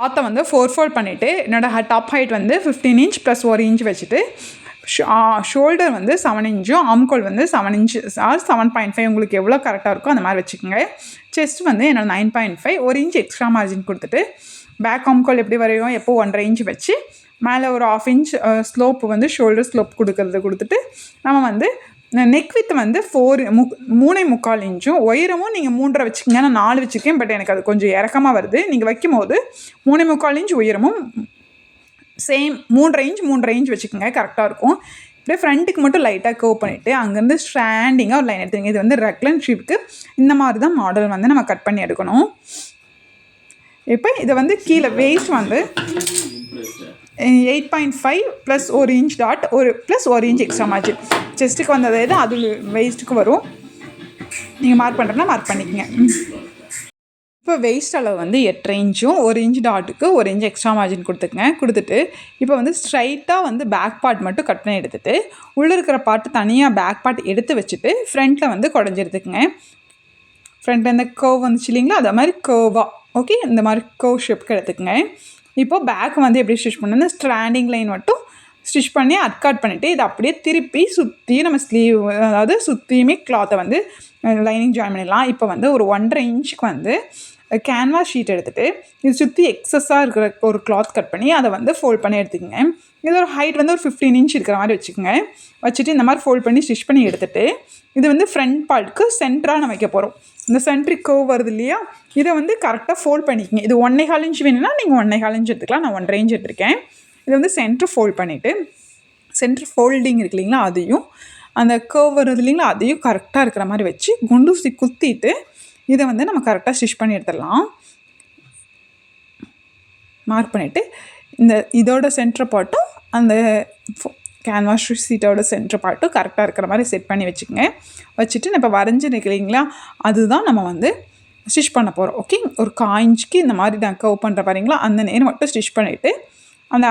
கிளாத்தை வந்து 4 ஃபோல்ட் பண்ணிவிட்டு என்னோடய டாப் ஹைட் வந்து 15 இன்ச் ப்ளஸ் 1 இன்ச் வச்சுட்டு ஷோல்டர் வந்து 7 இன்ச்சும் ஆம்கோல் வந்து 7 இன்ச் ஆர் 7.5 உங்களுக்கு எவ்வளோ கரெக்டாக இருக்கோ அந்த மாதிரி வச்சுக்கோங்க. செஸ்ட் வந்து என்னோட 9.5 1 இன்ச் எக்ஸ்ட்ரா மார்ஜின் கொடுத்துட்டு பேக் ஆம்கோல் எப்படி வரையும் எப்போ 1.5 இன்ச் வச்சு மேலே ஒரு 1/2 இன்ச் ஸ்லோப்பு வந்து ஷோல்டர் ஸ்லோப் கொடுத்துட்டு நம்ம வந்து நெக் வித் வந்து 3.25 இன்ச்சும் உயரமும் நீங்கள் 3.5 வச்சுக்கோங்க. நான் 4 வச்சுருக்கேன், பட் எனக்கு அது கொஞ்சம் இறக்கமாக வருது. நீங்கள் வைக்கும் போது 3.25 இன்ச் உயரமும் சேம் 3.5 இன்ச் வச்சுக்கோங்க, கரெக்டாக இருக்கும். இப்படியே ஃப்ரண்ட்டுக்கு மட்டும் லைட்டாக கர்வ் பண்ணிவிட்டு அங்கேருந்து ஸ்டாண்டிங்காக ஒரு லைன் எடுத்துங்க. இது வந்து ரெக்லன் ஷேப்புக்கு இந்த மாதிரி தான் மாடல் வந்து நம்ம கட் பண்ணி எடுக்கணும். இப்போ இதை வந்து கீழே வேஸ்ட் வந்து 8.5 plus 1 inch dot plus 1 inch extra margin செஸ்ட்டுக்கு வந்ததே தான் அது வெயிஸ்ட்டுக்கு வரும். நீங்கள் மார்க் பண்ணுறதுனா மார்க் பண்ணிக்கங்க. இப்போ வெயிஸ்ட் அளவு வந்து 8 இன்ச்சும் 1 இன்ச் டாட்டுக்கு 1 இன்ச் எக்ஸ்ட்ரா மார்ஜின் கொடுத்துட்டு இப்போ வந்து ஸ்ட்ரைட்டாக வந்து பேக் பார்ட் மட்டும் கட் பண்ணி எடுத்துகிட்டு உள்ளே இருக்கிற பார்ட்டு தனியாக பேக் பார்ட் எடுத்து வச்சுட்டு ஃப்ரண்ட்டில் வந்து குடஞ்சி எடுத்துக்கங்க. ஃப்ரண்ட்டில் இந்த கர்வ் வந்துச்சு இல்லைங்களா, அது மாதிரி கர்வாக ஓகே இந்த மாதிரி கர்வ் ஷேப்புக்கு எடுத்துக்கங்க. இப்போது பேக் வந்து எப்படி ஸ்டிச் பண்ணணும், ஸ்ட்ராண்டிங் லைன் மட்டும் ஸ்டிச் பண்ணி அட்காட் பண்ணிவிட்டு இதை அப்படியே திருப்பி சுற்றி நம்ம ஸ்லீவ் அதாவது சுற்றியுமே கிளாத்தை வந்து லைனிங் ஜாயின் பண்ணிடலாம். இப்போ வந்து ஒரு 1.5 இன்ச்சுக்கு வந்து கேன்வாஸ் ஷீட் எடுத்துகிட்டு இது சுற்றி எக்ஸஸாக இருக்கிற ஒரு கிளாத் கட் பண்ணி அதை வந்து ஃபோல்ட் பண்ணி எடுத்துக்கோங்க. இதோட ஹைட் வந்து ஒரு 15 இன்ச் இருக்கிற மாதிரி வச்சுக்கோங்க. வச்சுட்டு இந்த மாதிரி ஃபோல்ட் பண்ணி ஸ்டிச் பண்ணி எடுத்துகிட்டு இது வந்து ஃப்ரண்ட் பார்ட்டுக்கு சென்டராக நம்ம வைக்க போகிறோம். இந்த சென்ட்ரிக் கர்வ் வருது இல்லையா, இதை வந்து கரெக்டாக ஃபோல்ட் பண்ணிக்கோங்க. இது 1.25 இன்ச் வேணும்னா நீங்கள் 1.25 இன்ச் எடுத்துக்கலாம். நான் 1.5 இன்ச் எடுத்துருக்கேன். இதை வந்து சென்ட்ரு ஃபோல்ட் பண்ணிவிட்டு சென்ட்ரு ஃபோல்டிங் இருக்கு இல்லைங்களா, அதையும் அந்த கர்வ் வருது இல்லைங்களா அதையும் கரெக்டாக இருக்கிற மாதிரி வச்சு குண்டூசி குத்திட்டு இதை வந்து நம்ம கரெக்டாக ஸ்டிச் பண்ணி எடுத்துடலாம். மார்க் பண்ணிவிட்டு இதோட சென்டர் பார்ட்டும் அந்த கேன்வாஸ் ஷீட்டோட சென்டர் பார்ட்டும் கரெக்டாக இருக்கிற மாதிரி செட் பண்ணி வச்சுக்கோங்க. வச்சுட்டு நான் இப்போ வரைஞ்சி நிற்கலைங்களா, அதுதான் நம்ம வந்து ஸ்டிச் பண்ண போகிறோம். ஓகே, ஒரு 1/4 இன்ச்சுக்கு இந்த மாதிரி நான் கர்வ் பண்ணுற பாருங்களா, அந்த நேரம் மட்டும் ஸ்டிச் பண்ணிவிட்டு அந்த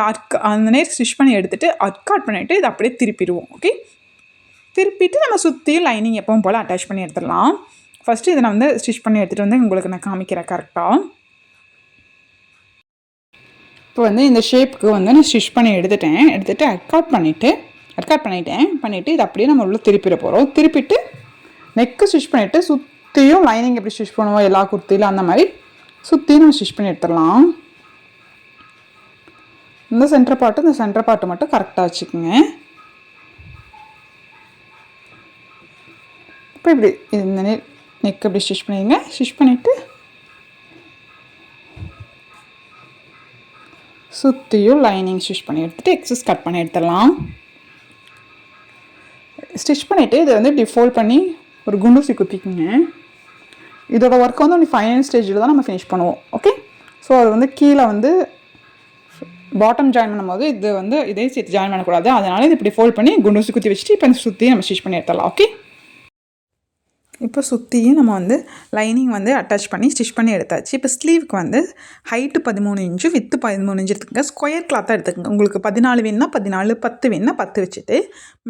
நேரம் ஸ்டிச் பண்ணி எடுத்துகிட்டு அட்காட் பண்ணிவிட்டு இதை அப்படியே திருப்பிடுவோம். ஓகே, திருப்பிட்டு நம்ம சுற்றியும் லைனிங் எப்பவும் போல் அட்டாச் பண்ணி எடுத்துடலாம். ஃபஸ்ட்டு இதை நான் வந்து ஸ்டிச் பண்ணி எடுத்துகிட்டு வந்து உங்களுக்கு நான் காமிக்கிறேன் கரெக்டாக. இப்போ வந்து இந்த ஷேப்புக்கு வந்து நான் ஸ்டிச் பண்ணி எடுத்துகிட்டு அட்காட் பண்ணிவிட்டு இதை அப்படியே நம்ம உள்ள திருப்பிட போகிறோம். திருப்பிட்டு நெக்கு ஸ்டிச் பண்ணிவிட்டு சுற்றியும் லைனிங் எப்படி ஸ்டிச் பண்ணுவோம் எல்லா குர்த்தியிலும் அந்த மாதிரி சுற்றியும் நம்ம ஸ்டிச் பண்ணி எடுத்துடலாம். இந்த சென்டர் பார்ட்டு மட்டும் கரெக்டாக வச்சுக்கோங்க. இப்போ இப்படி இந்த நெக் எப்படி ஸ்டிச் பண்ணிடுங்க. ஸ்டிச் பண்ணிவிட்டு சுற்றியும் லைனிங் ஸ்டிச் பண்ணி எடுத்துகிட்டு எக்ஸஸ் கட் பண்ணி எடுத்துடலாம். ஸ்டிச் பண்ணிவிட்டு இதை வந்து இப்படி ஃபோல்ட் பண்ணி ஒரு குண்டூசி குத்திக்குங்க. இதோட ஒர்க் வந்து ஒன்று ஃபைனல் ஸ்டேஜில் தான் நம்ம ஃபினிஷ் பண்ணுவோம். ஓகே, ஸோ அது வந்து கீழே வந்து பாட்டம் ஜாயின் பண்ணும்போது இது வந்து இதே சேர்த்து ஜாயின் பண்ணக்கூடாது. அதனால் இது இப்படி ஃபோல்ட் பண்ணி குண்டூசி குத்தி வச்சுட்டு இப்போ இந்த சுற்றி நம்ம ஸ்டிச் பண்ணி எடுத்துடலாம். ஓகே, இப்போ சுற்றியும் நம்ம வந்து லைனிங் வந்து அட்டாச் பண்ணி ஸ்டிச் பண்ணி எடுத்தாச்சு. இப்போ ஸ்லீவுக்கு வந்து ஹைட்டு 13 இன்ச்சு வித்து 13 இன்ச்சு எடுத்துக்கங்க. ஸ்கொயர் கிளாத்தாக எடுத்துக்கோங்க. உங்களுக்கு 14 வேணுன்னா 14, 10 வேணுன்னா 10 வச்சுட்டு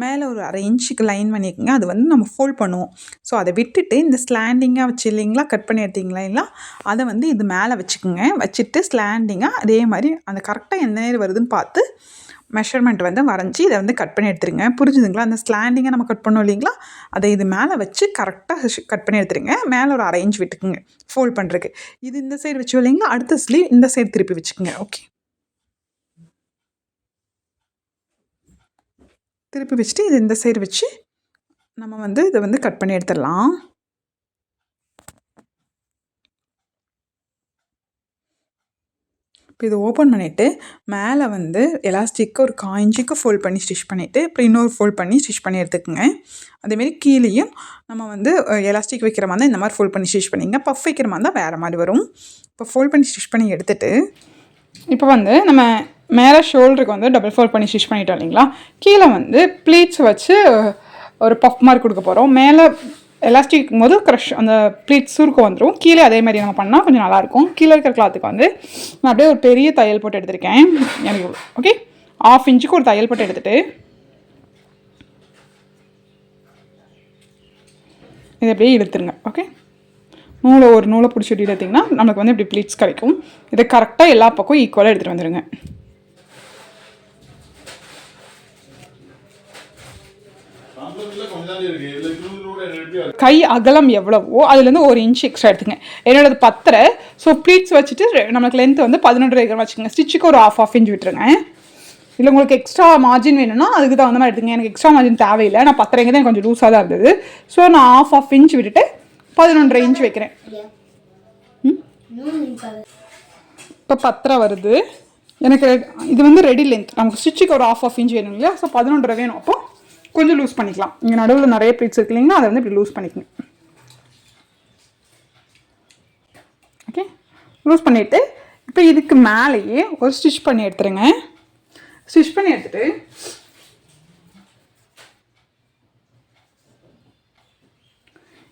மேலே ஒரு 1/2 இன்ச்சுக்கு லைன் பண்ணிக்கோங்க. அது வந்து நம்ம ஃபோல்ட் பண்ணுவோம். ஸோ அதை விட்டுட்டு இந்த ஸ்லாண்டிங்காக வச்சு இல்லைங்களா கட் பண்ணி எடுத்தீங்களா இல்லை அதை வந்து இது மேலே வச்சுக்கோங்க. வச்சுட்டு ஸ்லாண்டிங்காக அதே மாதிரி அந்த கரெக்டாக எந்த நேரம் வருதுன்னு பார்த்து மெஷர்மெண்ட் வந்து வரைஞ்சி இதை வந்து கட் பண்ணி எடுத்துருங்க. புரிஞ்சுதுங்களா? அந்த ஸ்லாண்டிங்கை நம்ம கட் பண்ணோம் இல்லைங்களா, அதை இது மேலே வச்சு கரெக்டாக கட் பண்ணி எடுத்துருங்க. மேலே ஒரு 1/2 இன்ச் விட்டுக்குங்க ஃபோல்ட் பண்ணுறதுக்கு. இது இந்த சைடு வச்சு இல்லைங்களா, அடுத்த ஸ்லீவ் இந்த சைடு திருப்பி வச்சுக்கோங்க. ஓகே, திருப்பி வச்சுட்டு இது இந்த சைடு வச்சு நம்ம வந்து இதை வந்து கட் பண்ணி எடுத்துடலாம். இப்போ இதை ஓப்பன் பண்ணிவிட்டு மேலே வந்து எலாஸ்டிக்கு ஒரு 1/4 இன்ச்சுக்கு ஃபோல்ட் பண்ணி ஸ்டிச் பண்ணிவிட்டு அப்புறம் இன்னொரு ஃபோல்ட் பண்ணி ஸ்டிச் பண்ணி எடுத்துக்கோங்க. அதேமாரி கீழேயும் நம்ம வந்து எலாஸ்டிக் வைக்கிற மாதிரி இந்த மாதிரி ஃபோல்ட் பண்ணி ஸ்டிச் பண்ணிங்க. பஃப் வைக்கிற மாதிரி தான் வேறு மாதிரி வரும். இப்போ ஃபோல்ட் பண்ணி ஸ்டிச் பண்ணி எடுத்துகிட்டு இப்போ வந்து நம்ம மேலே ஷோல்டருக்கு வந்து டபுள் ஃபோல்ட் பண்ணி ஸ்டிச் பண்ணிட்டோம் இல்லைங்களா, கீழே வந்து ப்ளீட்ஸ் வச்சு ஒரு பஃப் மாதிரி கொடுக்க போகிறோம். மேலே எலாஸ்டிக் போது அந்த ப்ளீட் சுருக்கம் வந்துடும். கீழே அதே மாதிரி நம்ம பண்ணால் கொஞ்சம் நல்லாயிருக்கும். கீழே இருக்கிற கிளாத்துக்கு வந்து நான் அப்படியே ஒரு பெரிய தையல் போட்டு எடுத்திருக்கேன். எனக்கு ஓகே 1/2 இன்ச்சுக்கு ஒரு தையல் போட்டு எடுத்துகிட்டு இதை அப்படியே இழுத்துருங்க. ஓகே, ஒரு நூலை பிடிச்சி விட்டு எடுத்திங்கன்னா நமக்கு வந்து இப்படி ப்ளீட்ஸ் கிடைக்கும். இதை கரெக்டாக எல்லா பக்கம் ஈக்குவலாக எடுத்துகிட்டு வந்துடுங்க. கை அகலம் எவ்வளவோ அதுலேருந்து 1 இன்ச் எக்ஸ்ட்ரா எடுத்துங்க. என்னோடது 10.5. ஸோ ப்ளீட்ஸ் வச்சுட்டு நமக்கு லென்த் வந்து 11.5 வச்சுக்கோங்க. ஸ்டிச்சுக்கு ஒரு 1/2 இன்ச் விட்டுருங்க. இல்லை உங்களுக்கு எக்ஸ்ட்ரா மார்ஜின் வேணும்னா அதுக்கு தகுந்த மாதிரி எடுத்துங்க. எனக்கு எக்ஸ்ட்ரா மார்ஜின் தேவையில்லை. நான் 10.5 தான் கொஞ்சம் லூஸாக தான் இருந்தது. ஸோ நான் 1/2 இன்ச் விட்டுட்டு 11.5 இன்ச் வைக்கிறேன். இப்போ 10.5 வருது எனக்கு. இது வந்து ரெடி லென்த். நமக்கு ஸ்டிச்சுக்கு ஒரு 1/2 இன்ச் வேணும் இல்லையா? ஸோ 11.5 வேணும். அப்போ கொஞ்சம் லூஸ் பண்ணிக்கலாம். இங்கே நடுவில் நிறைய ப்ளீட்ஸ் இருக்கு இல்லைங்களா, அதை வந்து இப்படி லூஸ் பண்ணிக்கணும். ஓகே, லூஸ் பண்ணிவிட்டு இப்போ இதுக்கு மேலேயே ஒரு ஸ்டிச் பண்ணி எடுத்துருங்க. ஸ்டிச் பண்ணி எடுத்துட்டு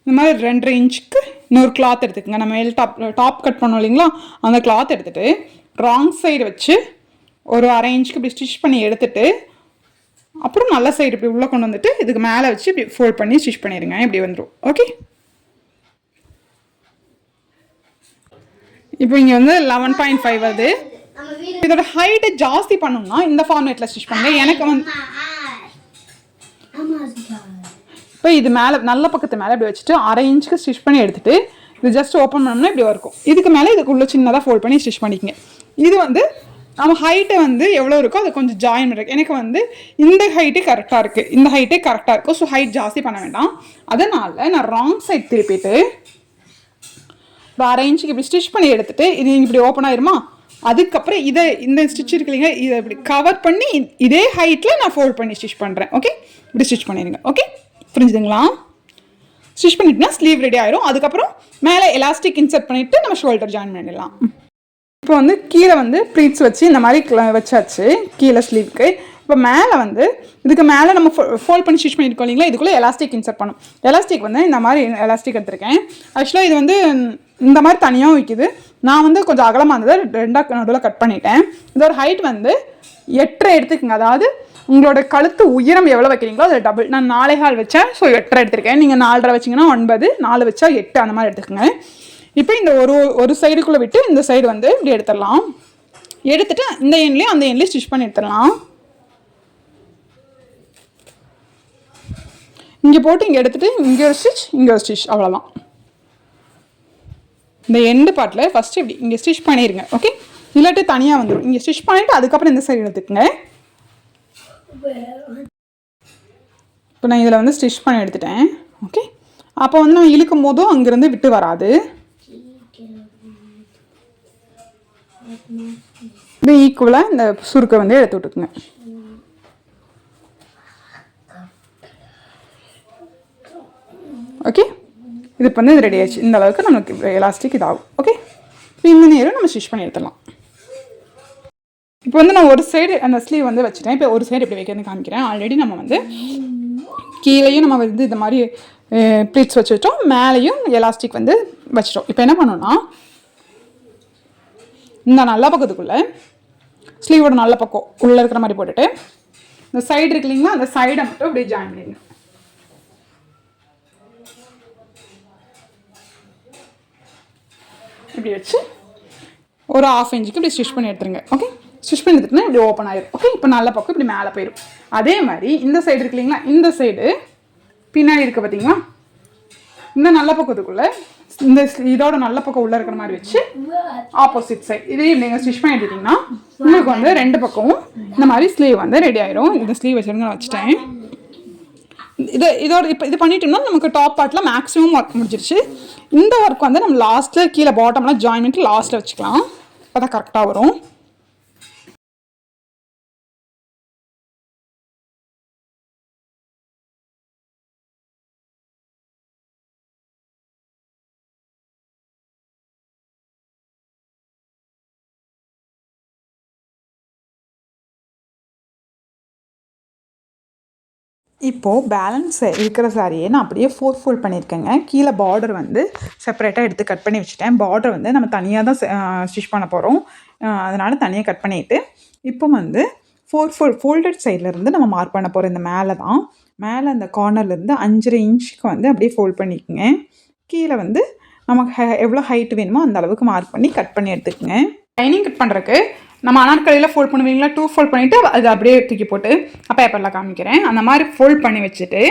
இந்த மாதிரி 2.5 இன்ச்சுக்கு இன்னொரு கிளாத் எடுத்துக்கோங்க. நம்ம டாப் கட் பண்ணோம் இல்லைங்களா, அந்த கிளாத் எடுத்துகிட்டு ராங் சைடு வச்சு ஒரு 1/2 இன்ச்சுக்கு இப்படி ஸ்டிச் பண்ணி எடுத்துட்டு அப்புறம் நல்ல சைடு இப்படி உள்ளே கொண்டு வந்துட்டு இதுக்கு மேலே வச்சு இப்படி ஃபோல்ட் பண்ணி ஸ்டிச் பண்ணிடுங்க. இப்படி வந்துடும். ஓகே, இப்போ இங்கே வந்து 11.5 வருது. இதோட ஹைட்டை ஜாஸ்தி பண்ணணும்னா இந்த ஃபார்மேட்டில் ஸ்டிச் பண்ணுங்க. எனக்கு வந்து இப்போ இது மேலே நல்ல பக்கத்து மேலே இப்படி வச்சுட்டு 1/2 இன்ச்சுக்கு ஸ்டிச் பண்ணி எடுத்துகிட்டு இது ஜஸ்ட் ஓப்பன் பண்ணோம்னா இப்படி இருக்கும். இதுக்கு மேலே இதுக்குள்ளே சின்னதாக ஃபோல்ட் பண்ணி ஸ்டிச் பண்ணிக்கங்க. இது வந்து நம்ம ஹைட்டை வந்து எவ்வளோ இருக்கோ அதை கொஞ்சம் ஜாயின் பண்ணுறேன். எனக்கு வந்து இந்த ஹைட்டே கரெக்டாக இருக்குது, இந்த ஹைட்டே கரெக்டாக இருக்கும். ஸோ ஹைட் ஜாஸ்தி பண்ண வேண்டாம். அதனால் நான் ராங் சைட் திருப்பிட்டு ஒரு 1/2 இன்ச்சுக்கு இப்படி ஸ்டிச் பண்ணி எடுத்துகிட்டு இது இப்படி ஓப்பன் ஆயிருமா, அதுக்கப்புறம் இதை இந்த ஸ்டிச் இருக்கு இல்லைங்க, இதை இப்படி கவர் பண்ணி இதே ஹைட்டில் நான் ஃபோல்ட் பண்ணி ஸ்டிச் பண்ணுறேன். ஓகே, இப்படி ஸ்டிச் பண்ணிடுங்க. ஓகே, புரிஞ்சுதுங்களா? ஸ்டிச் பண்ணிட்டுனா ஸ்லீவ் ரெடி ஆயிரும். அதுக்கப்புறம் மேலே எலாஸ்டிக் இன்சர்ட் பண்ணிவிட்டு நம்ம ஷோல்டர் ஜாயின் பண்ணிடலாம். இப்போ வந்து கீழே வந்து ப்ளீட்ஸ் வச்சு இந்த மாதிரி வச்சாச்சு கீழே ஸ்லீவ்க்கு. இப்போ மேலே வந்து இதுக்கு மேலே நம்ம ஃபோல்ட் பண்ணி ஸ்டிச் பண்ணியிருக்கோம் இல்லைங்களா, இதுக்குள்ளே எலாஸ்டிக் இன்சர்ட் பண்ணும். எலாஸ்டிக் வந்து இந்த மாதிரி எலாஸ்டிக் எடுத்திருக்கேன். ஆக்சுவலாக இது வந்து இந்த மாதிரி தனியாக விற்கிது. நான் வந்து கொஞ்சம் அகலமாக இருந்தது 2 நடுவில் கட் பண்ணிட்டேன். இதோட ஹைட் வந்து 8.5 எடுத்துக்கோங்க. அதாவது உங்களோட கழுத்து உயரம் எவ்வளோ வைக்கிறீங்களோ அதில் டபுள். நான் 4.25 வச்சேன். ஸோ 8.5 எடுத்திருக்கேன். நீங்கள் 4.5 வச்சிங்கன்னா 9, 4 வச்சா 8 அந்த மாதிரி எடுத்துக்கோங்க. இப்போ இந்த ஒரு சைடுக்குள்ளே விட்டு இந்த சைடு வந்து இப்படி எடுத்துடலாம். எடுத்துட்டு இந்த எண்ட்லேயும் அந்த எண்ட்லேயும் ஸ்டிச் பண்ணி எடுத்துடலாம். இங்கே போட்டு இங்கே எடுத்துகிட்டு இங்கே ஒரு ஸ்டிச், இங்கே ஒரு ஸ்டிச், அவ்வளோதான். இந்த எண்டு பார்ட்டில் ஃபஸ்ட்டு இப்படி இங்கே ஸ்டிச் பண்ணிடுங்க. ஓகே, இல்லாட்டி தனியாக வந்துடும். இங்கே ஸ்டிச் பண்ணிவிட்டு அதுக்கப்புறம் இந்த சைடு எடுத்துக்கங்க. இப்போ நான் இதில் வந்து ஸ்டிச் பண்ணி எடுத்துட்டேன். ஓகே, அப்போ வந்து நம்ம இழுக்கும் போதும் அங்கேருந்து விட்டு வராது. இப்போ ஈக்குவலாக இந்த சுருக்கை வந்து எடுத்து விட்டுக்குங்க. ஓகே, இது இப்போ வந்து இது ரெடி ஆயிடுச்சு. இந்த அளவுக்கு நமக்கு எலாஸ்டிக் இதாகும். ஓகே, இப்போ இந்த நேரம் நம்ம ஸ்டிச் பண்ணி எடுத்துடலாம். இப்போ வந்து நான் ஒரு சைடு அந்த ஸ்லீவ் வந்து வச்சுட்டேன். இப்போ ஒரு சைடு எப்படி வைக்கிறதுன்னு காமிக்கிறேன். ஆல்ரெடி நம்ம வந்து கீழேயும் நம்ம வந்து இந்த மாதிரி ப்ளீட்ஸ் வச்சுட்டோம், மேலேயும் எலாஸ்டிக் வந்து வச்சிட்டோம். இப்போ என்ன பண்ணோன்னா இந்த நல்ல பக்கத்துக்குள்ளே ஸ்லீவோட நல்ல பக்கம் உள்ளே இருக்கிற மாதிரி போட்டுட்டு இந்த சைடு இருக்கு இல்லைங்களா, அந்த சைடை மட்டும் அப்படியே ஜாயின் பண்ணிடுங்க. இப்படி வச்சு ஒரு 1/2 இன்ச்சுக்கு இப்படி ஸ்டிச் பண்ணி எடுத்துருங்க. ஓகே, ஸ்டிச் பண்ணி எடுத்துட்டுனா இப்படி ஓப்பன் ஆயிடும். ஓகே, இப்போ நல்ல பக்கம் இப்படி மேலே போயிடும். அதே மாதிரி இந்த சைடு இருக்கு இல்லைங்களா, இந்த சைடு பின்னாடி இருக்குது பார்த்தீங்களா, இந்த நல்ல பக்கத்துக்குள்ளே இந்த இதோட நல்ல பக்கம் உள்ளே இருக்கிற மாதிரி வச்சு ஆப்போசிட் சைட் இதையும் நீங்கள் ஸ்டிச் பண்ணி எடுத்துட்டிங்கன்னா உங்களுக்கு வந்து 2 பக்கமும் இந்த மாதிரி ஸ்லீவ் வந்து ரெடி ஆயிரும். இந்த ஸ்லீவ் வச்சுருங்க, நான் வச்சுட்டேன். இதோட இப்போ இது பண்ணிட்டோம்னா நமக்கு டாப் பார்ட்டில் மேக்ஸிமம் ஒர்க் முடிஞ்சிருச்சு. இந்த ஒர்க் வந்து நம்ம லாஸ்ட்டில் கீழே பாட்டம்லாம் ஜாயின் பண்ணிட்டு லாஸ்ட்டில் வச்சுக்கலாம். அப்போ தான் கரெக்டாக வரும். இப்போது பேலன்ஸ் இருக்கிற சாரியை நான் அப்படியே 4 ஃபோல்ட் பண்ணியிருக்கேங்க. கீழே பார்டர் வந்து செப்பரேட்டாக எடுத்து கட் பண்ணி வச்சுட்டேன். பார்டர் வந்து நம்ம தனியாக தான் ஸ்டிச் பண்ண போகிறோம். அதனால் தனியாக கட் பண்ணிவிட்டு இப்போ வந்து 4 ஃபோல்டட் சைட்லேருந்து நம்ம மார்க் பண்ண போகிறோம். இந்த மேலே தான், மேலே அந்த கார்னர்லேருந்து 5.5 இன்ச்சுக்கு வந்து அப்படியே ஃபோல்ட் பண்ணிக்கோங்க. கீழே வந்து நமக்கு எவ்வளோ ஹைட் வேணுமோ அந்த அளவுக்கு மார்க் பண்ணி கட் பண்ணி எடுத்துக்கோங்க. லைனிங் கட் பண்ணுறதுக்கு நம்ம அனார்கலியில் ஃபோல்ட் பண்ணுவீங்களா, 2 ஃபோல்ட் பண்ணிவிட்டு அது அப்படியே தூக்கி போட்டு பேப்பரில் காமிக்கிறேன். அந்த மாதிரி ஃபோல்ட் பண்ணி வச்சுட்டு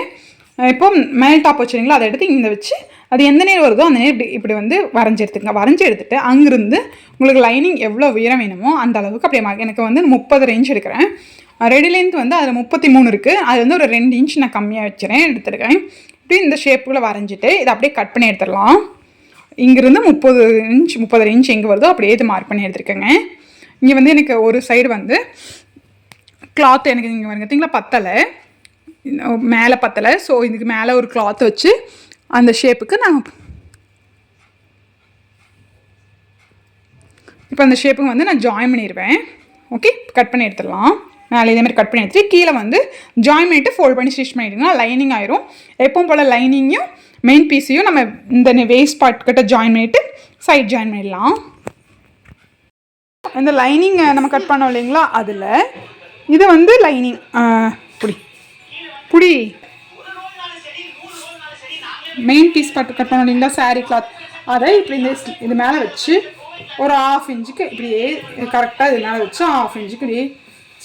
இப்போ மேல் டாப் வச்சுருங்களா அதை எடுத்து இங்கே வச்சு அது எந்த நேரம் வருதோ அந்த நேரம் இப்படி வந்து வரைஞ்சி எடுத்துக்கங்க. வரைஞ்சி எடுத்துகிட்டு அங்கேருந்து உங்களுக்கு லைனிங் எவ்வளோ உயரம் வேணுமோ அந்த அளவுக்கு அப்படியே எனக்கு வந்து 30 இன்ச் எடுக்கிறேன். ரெடி லென்த் வந்து அதில் 33 இருக்குது. அது வந்து ஒரு 2 இன்ச் நான் கம்மியாக வச்சுறேன் எடுத்துருக்கேன். இப்படி இந்த ஷேப்புக்குள்ளே வரைஞ்சிட்டு இதை அப்படியே கட் பண்ணி எடுத்துடலாம். இங்கேருந்து 30 இன்ச் எங்கே வருதோ அப்படியே இது மார்க் பண்ணி எடுத்துருக்கேங்க. இங்கே வந்து எனக்கு ஒரு சைடு வந்து கிளாத் எனக்கு இங்கே வருங்க பார்த்தீங்களா பத்தலை, மேலே பத்தலை. ஸோ இதுக்கு மேலே ஒரு கிளாத் வச்சு அந்த ஷேப்புக்கு நான் இப்போ அந்த ஷேப்புக்கு வந்து நான் ஜாயின் பண்ணிடுவேன். ஓகே, கட் பண்ணி எடுத்துடலாம். மேலே இதேமாதிரி கட் பண்ணி எடுத்துட்டு கீழே வந்து ஜாயின் பண்ணிவிட்டு ஃபோல்ட் பண்ணி ஸ்டிச் பண்ணிவிடுங்கன்னா லைனிங் ஆயிரும். எப்பவும் போல் லைனிங்கையும் மெயின் பீஸையும் நம்ம இந்த வேஸ்ட் பார்ட் கிட்ட ஜாயின் பண்ணிவிட்டு சைட் ஜாயின் பண்ணிடலாம். இந்த லைனிங் நம்ம கட் பண்ணோம் இல்லைங்களா, அதில் இது வந்து லைனிங் புடி மெயின் பீஸ் பார்ட் கட் பண்ணோம் இல்லைங்களா சாரீ கிளாத், அதை இப்படி இது மேலே வச்சு ஒரு 1/2 இன்ச்சுக்கு இப்படியே கரெக்டாக இது மேலே வச்சு 1/2 இன்ச்சுக்கு இப்படியே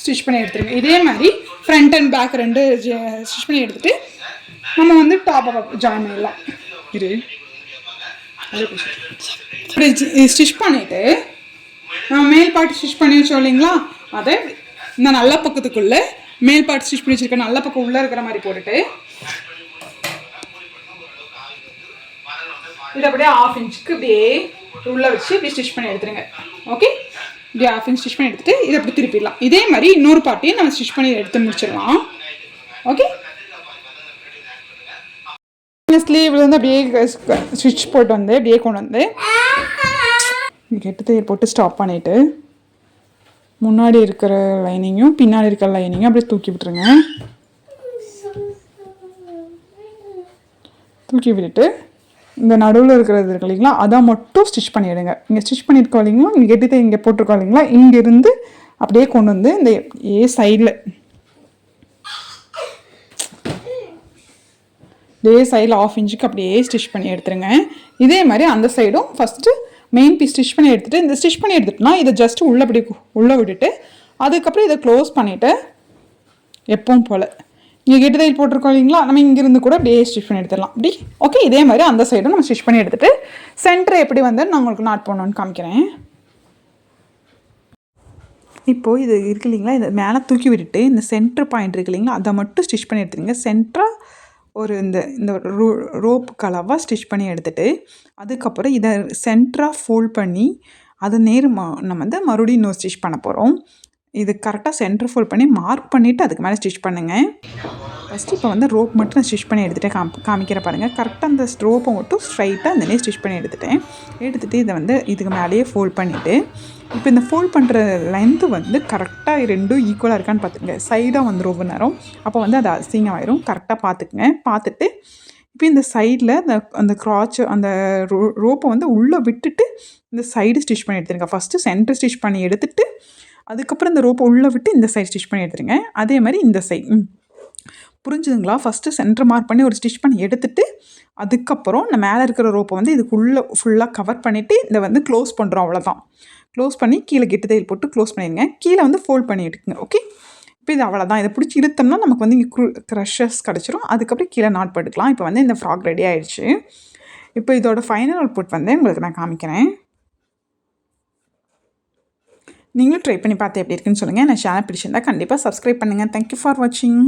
ஸ்டிச் பண்ணி எடுத்துருங்க. இதே மாதிரி ஃப்ரண்ட் அண்ட் பேக் 2 ஸ்டிச் பண்ணி எடுத்துகிட்டு நம்ம வந்து டாப் ஜாயின் பண்ணிடலாம். இப்படி ஸ்டிச் பண்ணிவிட்டு நம்ம மேல் பார்ட் ஸ்டிச் பண்ணி வச்சோம் இல்லைங்களா, அதை இந்த நல்ல பக்கத்துக்குள்ளே மேல் பார்ட் ஸ்டிச் பண்ணி வச்சுருக்கேன் நல்ல பக்கம் உள்ளே இருக்கிற மாதிரி போட்டுட்டு இதை அப்படியே 1/2 இன்ச்சுக்கு இப்படியே உள்ளே வச்சு இப்படி ஸ்டிச் பண்ணி எடுத்துருங்க. ஓகே, இப்படி 1/2 இன்ச் ஸ்டிச் பண்ணி எடுத்துகிட்டு இதை அப்படி திருப்பிடலாம். இதே மாதிரி இன்னொரு பார்ட்டையும் நம்ம ஸ்டிச் பண்ணி எடுத்து முடிச்சிடலாம். ஓகே, ஸ்லீவில் வந்து அப்படியே ஸ்டிச் போட்டு வந்து அப்படியே கொண்டு வந்து கெட்டு தையல் போட்டு ஸ்டாப் பண்ணிவிட்டு முன்னாடி இருக்கிற லைனிங்கும் பின்னாடி இருக்கிற லைனிங்கும் அப்படியே தூக்கி விட்டுருங்க. தூக்கி விட்டுட்டு இந்த நடுவில் இருக்கிறது இருக்கு இல்லைங்களா, அதை மட்டும் ஸ்டிச் பண்ணிவிடுங்க. இங்கே ஸ்டிச் பண்ணியிருக்கோம் இல்லைங்களா, இங்கே கெட்டு தையல் இங்கே போட்டிருக்கோம் இல்லைங்களா, இங்கேருந்து அப்படியே கொண்டு வந்து இந்த சைடில் சைடில் 1/2 இன்ச்சுக்கு அப்படியே ஸ்டிச் பண்ணி எடுத்துருங்க. இதே மாதிரி அந்த சைடும் ஃபஸ்ட்டு மெயின் பீஸ் ஸ்டிச் பண்ணி எடுத்துகிட்டு இந்த ஸ்டிச் பண்ணி எடுத்துட்டோம்னா இதை ஜஸ்ட்டு உள்ளே விட்டுட்டு அதுக்கப்புறம் இதை க்ளோஸ் பண்ணிவிட்டு எப்பவும் போல் இங்கே கெட்டு தையல் போட்டிருக்கோம் இல்லைங்களா, நம்ம இங்கேருந்து கூட அப்படியே ஸ்டிச் பண்ணி எடுத்துடலாம். அப்படி ஓகே, இதே மாதிரி அந்த சைடும் நம்ம ஸ்டிச் பண்ணி எடுத்துகிட்டு சென்டர் எப்படி வந்து நான் உங்களுக்கு நாட் பண்ணணும்னு காமிக்கிறேன். இப்போது இது இருக்கு இல்லைங்களா, இதை மேலே தூக்கி விட்டுட்டு இந்த சென்டர் பாயிண்ட் இருக்கு இல்லைங்களா, அதை மட்டும் ஸ்டிச் பண்ணி எடுத்துருங்க. சென்டராக ஒரு இந்த ரோப் கலவாக ஸ்டிச் பண்ணி எடுத்துகிட்டு அதுக்கப்புறம் இதை சென்டராக ஃபோல்ட் பண்ணி அதை நம்ம வந்து மறுபடியும் இன்னொரு ஸ்டிச் பண்ண போகிறோம். இது கரெக்டாக சென்டர் ஃபோல்ட் பண்ணி மார்க் பண்ணிவிட்டு அதுக்கு மேலே ஸ்டிச் பண்ணுங்கள். ஃபஸ்ட்டு இப்போ வந்து ரோப் மட்டும் நான் ஸ்டிச் பண்ணி எடுத்துகிட்டு காமிக்கிற பாருங்கள். கரெக்டாக அந்த ரோப்பை மட்டும் ஸ்ட்ரைட்டாக இந்த ஸ்டிச் பண்ணி எடுத்துகிட்டு இதை வந்து இதுக்கு மேலேயே ஃபோல்ட் பண்ணிவிட்டு இப்போ இந்த ஃபோல்ட் பண்ணுற லென்த்து வந்து கரெக்டாக 2 ஈக்குவலாக இருக்கான்னு பார்த்துக்குங்க. சைடாக வந்து ரொம்ப நேரம் அப்போ வந்து அது அசிங்கமாயிரும். கரெக்டாக பார்த்துக்குங்க. பார்த்துட்டு இப்போ இந்த சைடில் அந்த க்ராச் அந்த ரோப்பை வந்து உள்ளே விட்டுட்டு இந்த சைடு ஸ்டிச் பண்ணி எடுத்துருங்க. ஃபஸ்ட்டு சென்டர் ஸ்டிச் பண்ணி எடுத்துகிட்டு அதுக்கப்புறம் இந்த ரோப்பை உள்ளே விட்டு இந்த சைடு ஸ்டிச் பண்ணி எடுத்துருங்க. அதே மாதிரி இந்த சைடு புரிஞ்சுதுங்களா? ஃபஸ்ட்டு சென்டர் மார்க் பண்ணி ஒரு ஸ்டிச் பண்ணி எடுத்துகிட்டு அதுக்கப்புறம் இந்த மேலே இருக்கிற ரோப்பை வந்து இதுக்குள்ளே ஃபுல்லாக கவர் பண்ணிவிட்டு இதை வந்து க்ளோஸ் பண்ணுறோம். அவ்வளோதான். க்ளோஸ் பண்ணி கீழே கெட்டு தையல் போட்டு க்ளோஸ் பண்ணிடுங்க. கீழே வந்து ஃபோல்ட் பண்ணி எடுக்குங்க. ஓகே, இப்போ இது அவ்வளோதான். இதை பிடிச்சி இழுத்தோம்னா நமக்கு வந்து இங்கே க்ரஷஸ் கிடச்சிரும். அதுக்கப்புறம் கீழே நாட் போட்டுக்கலாம். இப்போ வந்து இந்த ஃப்ராக் ரெடி ஆகிடுச்சு. இப்போ இதோட ஃபைனல் அவுட்புட் வந்து உங்களுக்கு நான் காமிக்கிறேன். நீங்களும் ட்ரை பண்ணி பார்த்து எப்படி இருக்குன்னு சொல்லுங்கள். நான் சேனல் பிடிச்சிருந்தா கண்டிப்பாக சப்ஸ்கிரைப் பண்ணுங்கள். தேங்க்யூ ஃபார் வாட்சிங்.